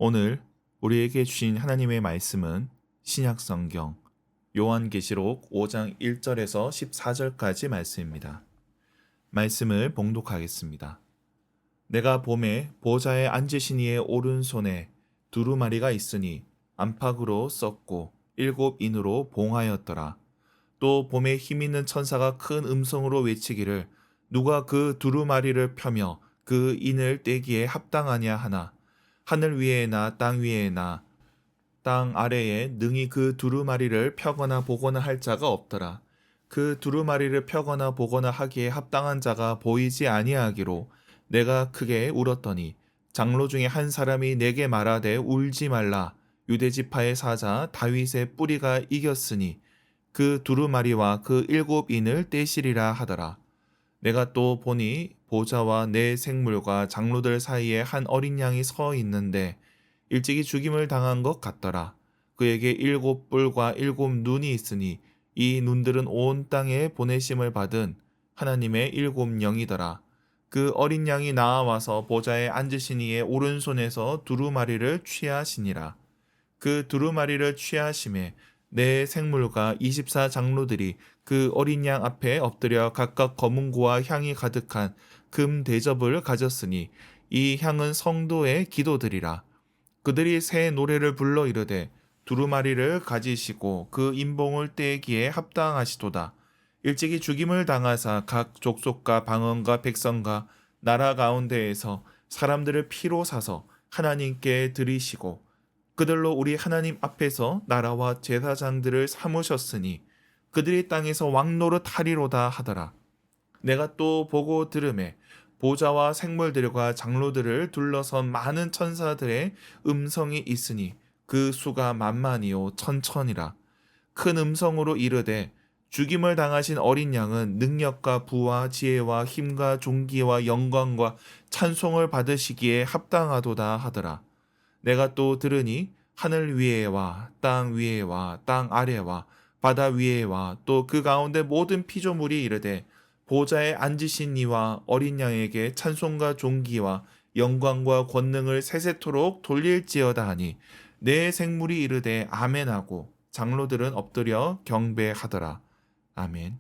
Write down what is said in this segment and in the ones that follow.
오늘 우리에게 주신 하나님의 말씀은 신약 성경 요한계시록 5장 1절에서 14절까지 말씀입니다. 말씀을 봉독하겠습니다. 내가 봄에 보좌에 앉으신 이의 오른손에 두루마리가 있으니 안팎으로 썼고 7인으로 봉하였더라. 또 봄에 힘있는 천사가 큰 음성으로 외치기를 누가 그 두루마리를 펴며 그 인을 떼기에 합당하냐 하나 하늘 위에나 땅 위에나 땅 아래에 능히 그 두루마리를 펴거나 보거나 할 자가 없더라. 그 두루마리를 펴거나 보거나 하기에 합당한 자가 보이지 아니하기로 내가 크게 울었더니 장로 중에 한 사람이 내게 말하되 울지 말라. 유대 지파의 사자 다윗의 뿌리가 이겼으니 그 두루마리와 그 7인을 떼시리라 하더라. 내가 또 보니 보좌와 내 생물과 장로들 사이에 한 어린 양이 서 있는데 일찍이 죽임을 당한 것 같더라. 그에게 7뿔과 7눈이 있으니 이 눈들은 온 땅에 보내심을 받은 하나님의 7영이더라. 그 어린 양이 나아와서 보좌에 앉으신 이의 오른손에서 두루마리를 취하시니라. 그 두루마리를 취하심에 내 생물과 24장로들이 그 어린 양 앞에 엎드려 각각 검은고와 향이 가득한 금 대접을 가졌으니 이 향은 성도의 기도들이라. 그들이 새 노래를 불러 이르되 두루마리를 가지시고 그 인봉을 떼기에 합당하시도다. 일찍이 죽임을 당하사 각 족속과 방언과 백성과 나라 가운데에서 사람들을 피로 사서 하나님께 드리시고 그들로 우리 하나님 앞에서 나라와 제사장들을 삼으셨으니 그들이 땅에서 왕노릇 하리로다 하더라. 내가 또 보고 들음에 보좌와 생물들과 장로들을 둘러선 많은 천사들의 음성이 있으니 그 수가 만만이요 천천이라. 큰 음성으로 이르되 죽임을 당하신 어린 양은 능력과 부와 지혜와 힘과 존귀와 영광과 찬송을 받으시기에 합당하도다 하더라. 내가 또 들으니 하늘 위에와 땅 위에와 땅 아래와 바다 위에와 또 그 가운데 모든 피조물이 이르되 보좌에 앉으신 이와 어린 양에게 찬송과 존귀와 영광과 권능을 세세토록 돌릴지어다 하니 내 생물이 이르되 아멘하고 장로들은 엎드려 경배하더라. 아멘.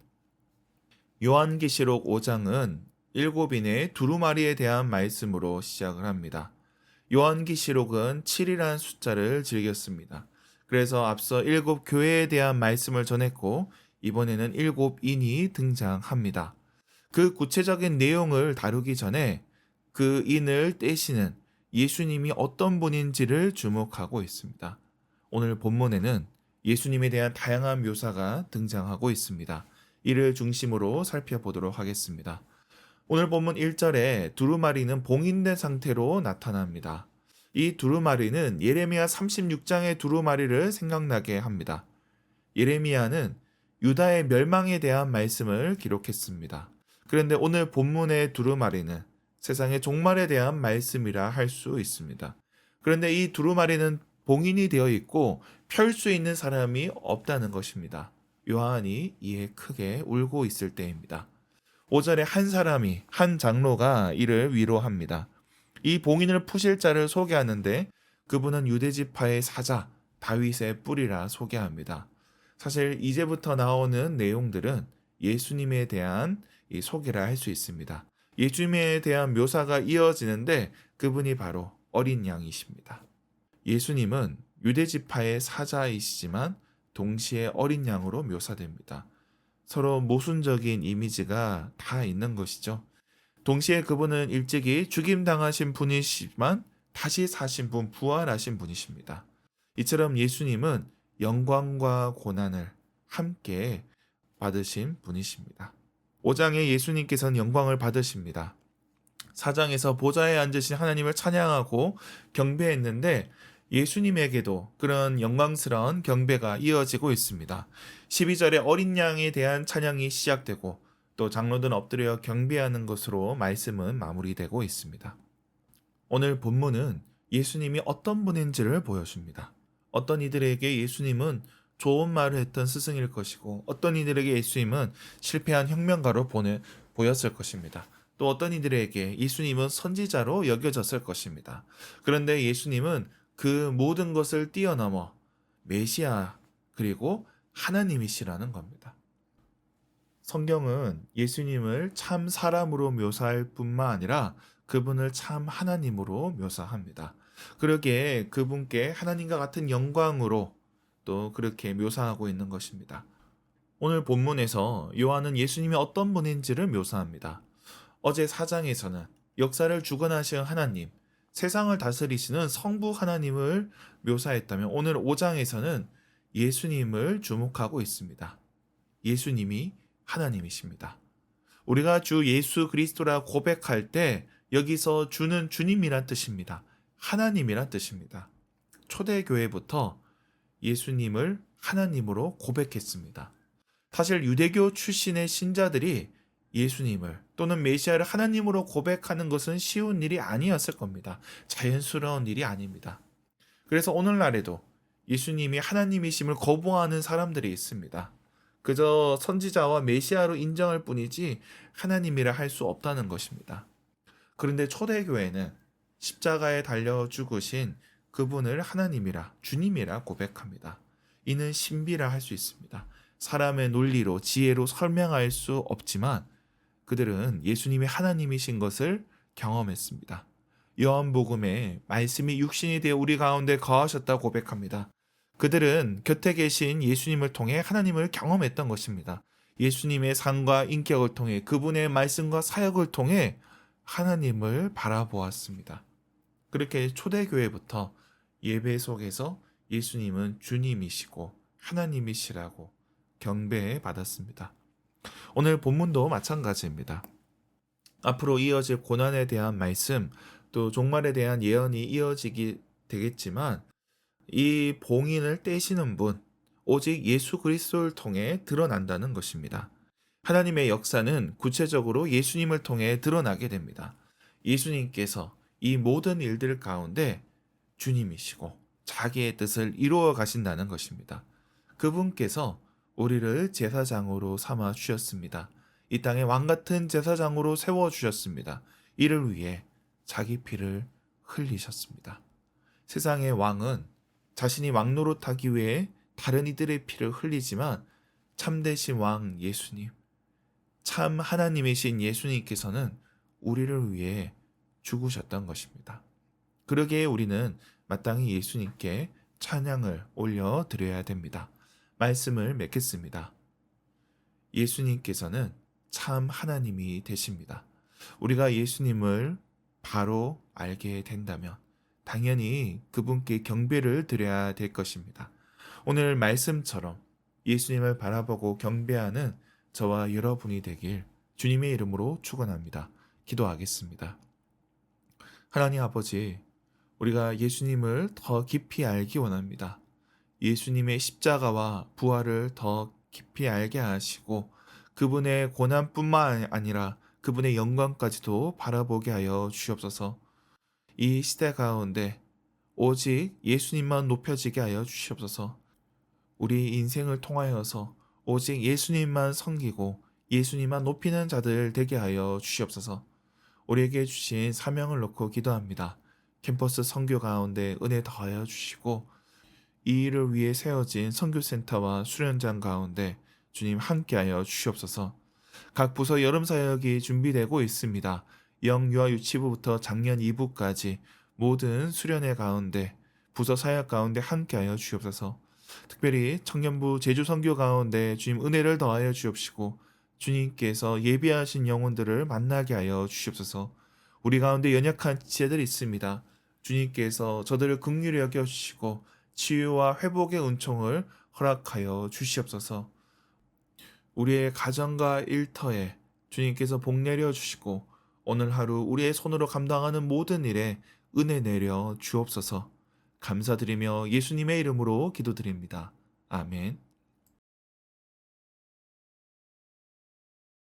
요한계시록 5장은 7인의 두루마리에 대한 말씀으로 시작을 합니다. 요한계시록은 7이라는 숫자를 즐겼습니다. 그래서 앞서 7교회에 대한 말씀을 전했고 이번에는 7인이 등장합니다. 그 구체적인 내용을 다루기 전에 그 인을 떼시는 예수님이 어떤 분인지를 주목하고 있습니다. 오늘 본문에는 예수님에 대한 다양한 묘사가 등장하고 있습니다. 이를 중심으로 살펴보도록 하겠습니다. 오늘 본문 1절에 두루마리는 봉인된 상태로 나타납니다. 이 두루마리는 예레미야 36장의 두루마리를 생각나게 합니다. 예레미야는 유다의 멸망에 대한 말씀을 기록했습니다. 그런데 오늘 본문의 두루마리는 세상의 종말에 대한 말씀이라 할 수 있습니다. 그런데 이 두루마리는 봉인이 되어 있고 펼 수 있는 사람이 없다는 것입니다. 요한이 이에 크게 울고 있을 때입니다. 5절에 한 장로가 이를 위로합니다. 이 봉인을 푸실 자를 소개하는데 그분은 유대지파의 사자 다윗의 뿌리라 소개합니다. 사실 이제부터 나오는 내용들은 예수님에 대한 이 소개라 할 수 있습니다. 예수님에 대한 묘사가 이어지는데 그분이 바로 어린 양이십니다. 예수님은 유대지파의 사자이시지만 동시에 어린 양으로 묘사됩니다. 서로 모순적인 이미지가 다 있는 것이죠. 동시에 그분은 일찍이 죽임당하신 분이시지만 다시 사신 분, 부활하신 분이십니다. 이처럼 예수님은 영광과 고난을 함께 받으신 분이십니다. 5장에 예수님께서는 영광을 받으십니다. 4장에서 보좌에 앉으신 하나님을 찬양하고 경배했는데 예수님에게도 그런 영광스러운 경배가 이어지고 있습니다. 12절에 어린 양에 대한 찬양이 시작되고 또 장로들은 엎드려 경배하는 것으로 말씀은 마무리되고 있습니다. 오늘 본문은 예수님이 어떤 분인지를 보여줍니다. 어떤 이들에게 예수님은 좋은 말을 했던 스승일 것이고 어떤 이들에게 예수님은 실패한 혁명가로 보였을 것입니다. 또 어떤 이들에게 예수님은 선지자로 여겨졌을 것입니다. 그런데 예수님은 그 모든 것을 뛰어넘어 메시아 그리고 하나님이시라는 겁니다. 성경은 예수님을 참 사람으로 묘사할 뿐만 아니라 그분을 참 하나님으로 묘사합니다. 그러기에 그분께 하나님과 같은 영광으로 또 그렇게 묘사하고 있는 것입니다. 오늘 본문에서 요한은 예수님이 어떤 분인지를 묘사합니다. 어제 4장에서는 역사를 주관하시는 하나님, 세상을 다스리시는 성부 하나님을 묘사했다면 오늘 5장에서는 예수님을 주목하고 있습니다. 예수님이 하나님이십니다. 우리가 주 예수 그리스도라 고백할 때 여기서 주는 주님이란 뜻입니다. 하나님이란 뜻입니다. 초대교회부터 예수님을 하나님으로 고백했습니다. 사실 유대교 출신의 신자들이 예수님을 또는 메시아를 하나님으로 고백하는 것은 쉬운 일이 아니었을 겁니다. 자연스러운 일이 아닙니다. 그래서 오늘날에도 예수님이 하나님이심을 거부하는 사람들이 있습니다. 그저 선지자와 메시아로 인정할 뿐이지 하나님이라 할 수 없다는 것입니다. 그런데 초대교회는 십자가에 달려 죽으신 그분을 하나님이라 주님이라 고백합니다. 이는 신비라 할 수 있습니다. 사람의 논리로 지혜로 설명할 수 없지만 그들은 예수님이 하나님이신 것을 경험했습니다. 요한복음에 말씀이 육신이 되어 우리 가운데 거하셨다고 고백합니다. 그들은 곁에 계신 예수님을 통해 하나님을 경험했던 것입니다. 예수님의 삶과 인격을 통해 그분의 말씀과 사역을 통해 하나님을 바라보았습니다. 그렇게 초대교회부터 예배 속에서 예수님은 주님이시고 하나님이시라고 경배해 받았습니다. 오늘 본문도 마찬가지입니다. 앞으로 이어질 고난에 대한 말씀, 또 종말에 대한 예언이 이어지게 되겠지만 이 봉인을 떼시는 분, 오직 예수 그리스도를 통해 드러난다는 것입니다. 하나님의 역사는 구체적으로 예수님을 통해 드러나게 됩니다. 예수님께서 이 모든 일들 가운데 주님이시고 자기의 뜻을 이루어 가신다는 것입니다. 그분께서 우리를 제사장으로 삼아 주셨습니다. 이 땅에 왕같은 제사장으로 세워 주셨습니다. 이를 위해 자기 피를 흘리셨습니다. 세상의 왕은 자신이 왕노릇하기 위해 다른 이들의 피를 흘리지만 참되신 왕 예수님, 참 하나님이신 예수님께서는 우리를 위해 죽으셨던 것입니다. 그러기에 우리는 마땅히 예수님께 찬양을 올려드려야 됩니다. 말씀을 맺겠습니다. 예수님께서는 참 하나님이 되십니다. 우리가 예수님을 바로 알게 된다면 당연히 그분께 경배를 드려야 될 것입니다. 오늘 말씀처럼 예수님을 바라보고 경배하는 저와 여러분이 되길 주님의 이름으로 축원합니다. 기도하겠습니다. 하나님 아버지, 우리가 예수님을 더 깊이 알기 원합니다. 예수님의 십자가와 부활을 더 깊이 알게 하시고 그분의 고난뿐만 아니라 그분의 영광까지도 바라보게 하여 주시옵소서. 이 시대 가운데 오직 예수님만 높여지게 하여 주시옵소서. 우리 인생을 통하여서 오직 예수님만 섬기고 예수님만 높이는 자들 되게 하여 주시옵소서. 우리에게 주신 사명을 놓고 기도합니다. 캠퍼스 선교 가운데 은혜 더하여 주시고 이 일을 위해 세워진 선교센터와 수련장 가운데 주님 함께하여 주시옵소서. 각 부서 여름 사역이 준비되고 있습니다. 영유아 유치부부터 작년 2부까지 모든 수련회 가운데 부서 사역 가운데 함께하여 주시옵소서. 특별히 청년부 제주 선교 가운데 주님 은혜를 더하여 주옵시고 주님께서 예비하신 영혼들을 만나게 하여 주시옵소서. 우리 가운데 연약한 지체들이 있습니다. 주님께서 저들을 긍휼히 여겨 주시고 치유와 회복의 은총을 허락하여 주시옵소서. 우리의 가정과 일터에 주님께서 복 내려 주시고 오늘 하루 우리의 손으로 감당하는 모든 일에 은혜 내려 주옵소서. 감사드리며 예수님의 이름으로 기도드립니다. 아멘.